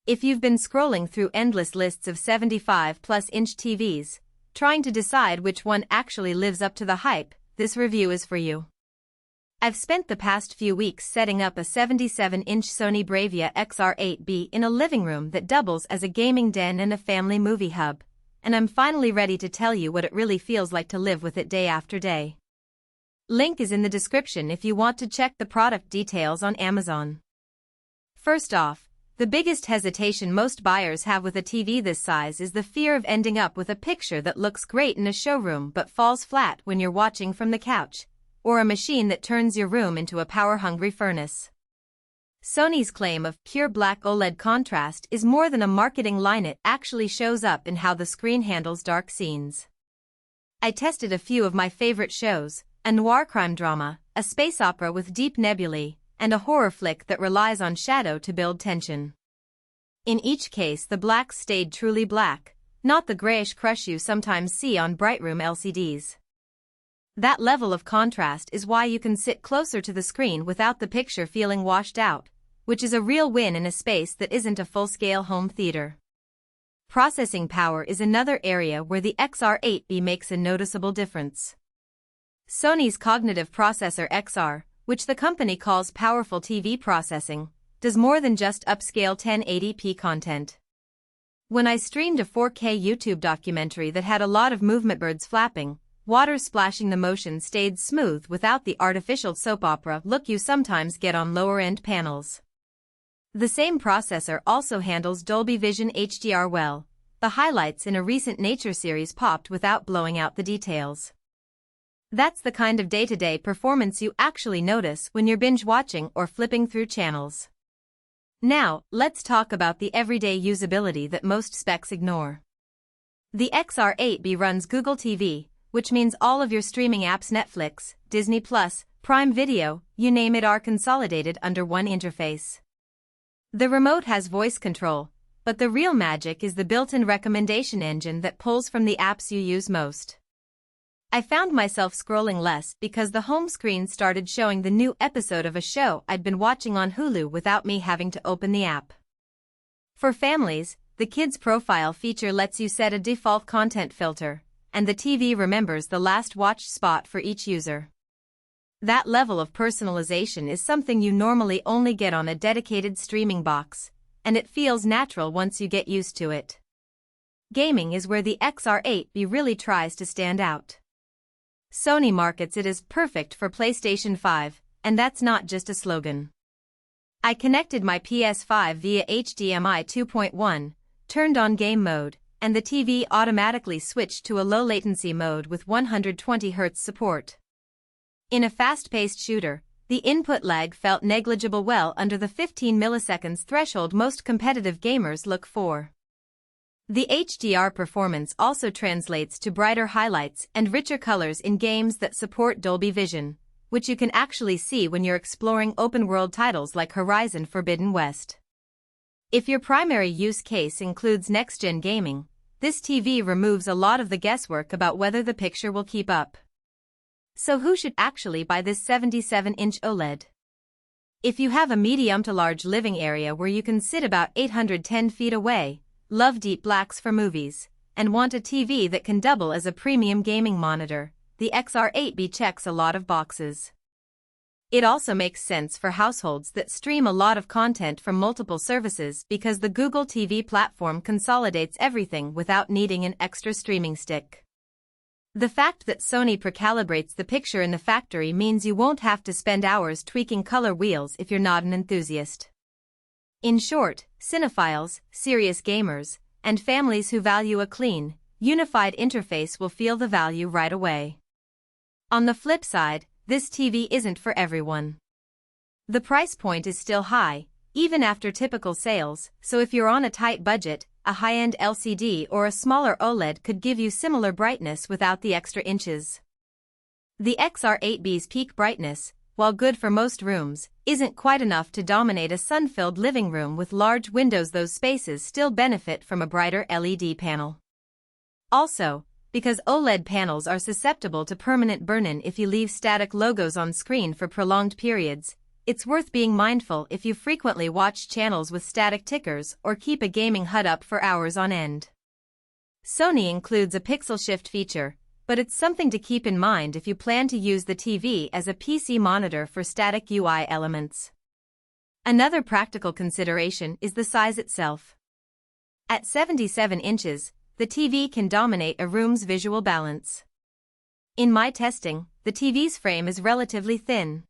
If you've been scrolling through endless lists of 75-plus-inch TVs, trying to decide which one actually lives up to the hype, this review is for you. I've spent the past few weeks setting up a 77-inch Sony BRAVIA XR8B in a living room that doubles as a gaming den and a family movie hub, and I'm finally ready to tell you what it really feels like to live with it day after day. Link is in the description if you want to check the product details on Amazon. First off, the biggest hesitation most buyers have with a TV this size is the fear of ending up with a picture that looks great in a showroom but falls flat when you're watching from the couch, or a machine that turns your room into a power-hungry furnace. Sony's claim of pure black OLED contrast is more than a marketing line. It actually shows up in how the screen handles dark scenes. I tested a few of my favorite shows, a noir crime drama, a space opera with deep nebulae, and a horror flick that relies on shadow to build tension. In each case, the blacks stayed truly black, not the grayish crush you sometimes see on bright-room LCDs. That level of contrast is why you can sit closer to the screen without the picture feeling washed out, which is a real win in a space that isn't a full-scale home theater. Processing power is another area where the XR8B makes a noticeable difference. Sony's cognitive processor XR, which the company calls powerful TV processing, does more than just upscale 1080p content. When I streamed a 4K YouTube documentary that had a lot of movement, birds flapping, water splashing, the motion stayed smooth without the artificial soap opera look you sometimes get on lower-end panels. The same processor also handles Dolby Vision HDR well. The highlights in a recent nature series popped without blowing out the details. That's the kind of day-to-day performance you actually notice when you're binge-watching or flipping through channels. Now, let's talk about the everyday usability that most specs ignore. The XR8B runs Google TV, which means all of your streaming apps, Netflix, Disney+, Prime Video, you name it, are consolidated under one interface. The remote has voice control, but the real magic is the built-in recommendation engine that pulls from the apps you use most. I found myself scrolling less because the home screen started showing the new episode of a show I'd been watching on Hulu without me having to open the app. For families, the Kids Profile feature lets you set a default content filter, and the TV remembers the last watched spot for each user. That level of personalization is something you normally only get on a dedicated streaming box, and it feels natural once you get used to it. Gaming is where the XR8B really tries to stand out. Sony markets it as perfect for PlayStation 5, and that's not just a slogan. I connected my PS5 via HDMI 2.1, turned on game mode, and the TV automatically switched to a low-latency mode with 120Hz support. In a fast-paced shooter, the input lag felt negligible, well under the 15 milliseconds threshold most competitive gamers look for. The HDR performance also translates to brighter highlights and richer colors in games that support Dolby Vision, which you can actually see when you're exploring open-world titles like Horizon Forbidden West. If your primary use case includes next-gen gaming, this TV removes a lot of the guesswork about whether the picture will keep up. So who should actually buy this 77-inch OLED? If you have a medium to large living area where you can sit about 810 feet away, love deep blacks for movies, and want a TV that can double as a premium gaming monitor, the XR8B checks a lot of boxes. It also makes sense for households that stream a lot of content from multiple services because the Google TV platform consolidates everything without needing an extra streaming stick. The fact that Sony pre-calibrates the picture in the factory means you won't have to spend hours tweaking color wheels if you're not an enthusiast. In short, cinephiles, serious gamers, and families who value a clean, unified interface will feel the value right away. On the flip side, this TV isn't for everyone. The price point is still high, even after typical sales, so if you're on a tight budget, a high-end LCD or a smaller OLED could give you similar brightness without the extra inches. The XR8B's peak brightness, while good for most rooms, isn't quite enough to dominate a sun-filled living room with large windows. Those spaces still benefit from a brighter LED panel. Also, because OLED panels are susceptible to permanent burn-in if you leave static logos on screen for prolonged periods, it's worth being mindful if you frequently watch channels with static tickers or keep a gaming HUD up for hours on end. Sony includes a pixel shift feature, but it's something to keep in mind if you plan to use the TV as a PC monitor for static UI elements. Another practical consideration is the size itself. At 77 inches, the TV can dominate a room's visual balance. In my testing, the TV's frame is relatively thin.